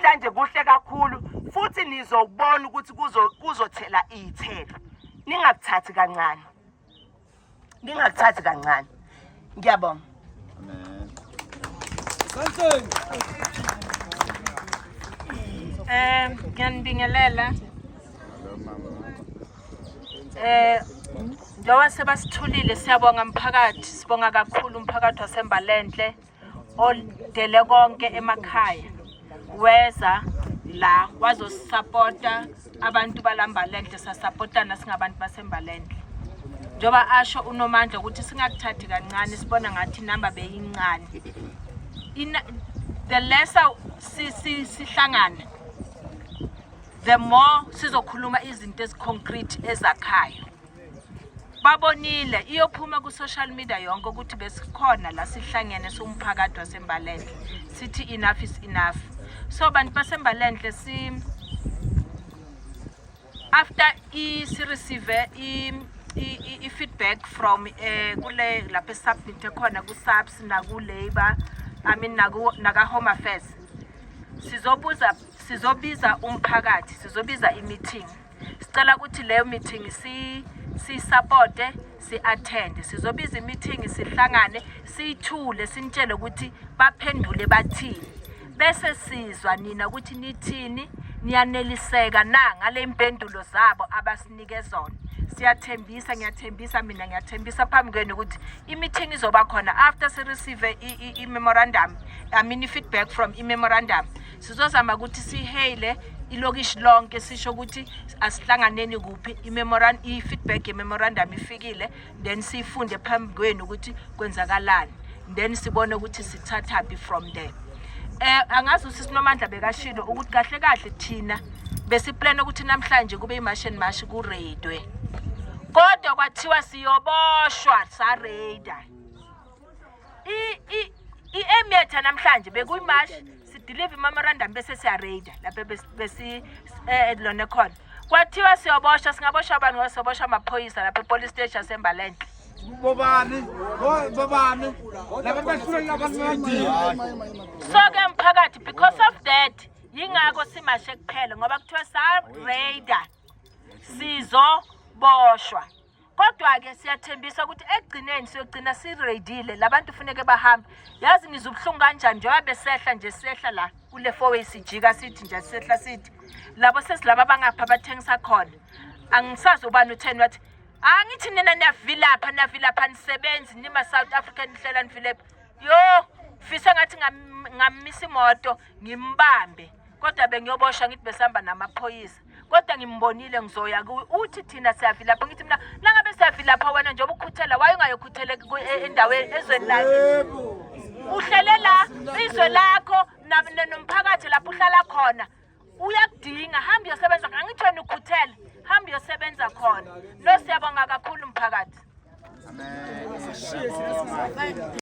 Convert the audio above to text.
namhlanje kuhle kakhulu futhi nizobona ukuthi kuzothela izithelo. Ningakuthathi kancane. Ningakuthathi kancane. Ngiyabonga. Ngiyanibingelela. Njengoba sebasithulile siyabonga umphakathi, sibonga kakhulu umphakathi waseMbalenhle odele konke emakhaya. Weza la wazosupporta abantu balambalenhle, sasupportana singabantu baseMbalenhle. Njengoba asho uNomandla ukuthi singakuthathi kancane sibona ngathi inamba beyincane. The lesser sihlangana, the more sizokhuluma izinto eziconcrete ezakhayo. Babonile iyophuma ku social media yonke ukuthi besikhona la sihlangene somphakathi waseMbalenhle sithi enough is enough. So bantu baseMbalenhle after si receive feedback from kule lapha submit khona ku SAPS na ku Labor naga Home Affairs, sizobiza umphakathi, sizobiza i-meeting. Sicela ukuthi leyo meeting si support, si attend. Sizobiza i-meeting, sihlangane, siyithule, sinitshele ukuthi baphendule bathini. Bese sizwa nina ukuthi nithini, niyaneliseka na ngale impendulo zabo abasinike zona. Siyathembisa, ngiyathembisa mina, ngiyathembisa phambi kwenu ukuthi i-meeting izoba khona after si receive i-memorandum, feedback from i-memorandum. Sizozama ukuthi sihele ilokishi lonke sisho ukuthi asihlanganeni kuphi i-feedback ye-memorandum ifikile, then sifunde phambi kwenu ukuthi kwenzakalani, then sibone ukuthi sithathaphi from there. Angazi usisi Nomandla bekashilo ukuthi kahle kahle thina besiplan ukuthi namhlanje kube i-march march ku raidwe, kodwa kwathiwa siyoboshwa sa raider. I-aim yethu namhlanje bekuyi-march deliver memorandum bese siya raider lapha besi lona khona. Kwathiwa siyoboshwa, singaboshwa abantu ngosoboshwa amaphoyisa lapha police station yaseMbalenhle. Bobani laba bashula labantu. So ke mphakathi, because of that yingakho simashe kuphela ngoba kuthiwa sa raider sizoboshwa. Kodwa ke siyathembisa ukuthi egcineni siyogcina si-raidile, labantu funeke bahambe. Yazi nizubhlungu kanjani njengoba besehla nje sehla la kule four-way sijika sithi nje sehla sithi labo sesilaba bangapha bathengisa khona. Angisazi ubani utheni wathi angithi nina navilapha nisebenzi nima South African nihlela nivilapha. Yo fisa ngathi ngamisa imoto ngimbambe, kodwa bengiyoboshwa ngithi besihamba namaphoyisa. Kodwa ngimbonile ngizoya kuwe uthi thina siyavilapha, ngithi mina nangabe siyavilapha wena njengoba ukhuthela waye ungayokhuthela endaweni ezweni lakhe. Uhlele la izwe lakho nomphakathi lapho uhlala khona uyakudinga, hamba uyosebenza. Angithi wena ukhuthela, hamba uyosebenza khona. No siyabonga kakhulu umphakathi. Amen.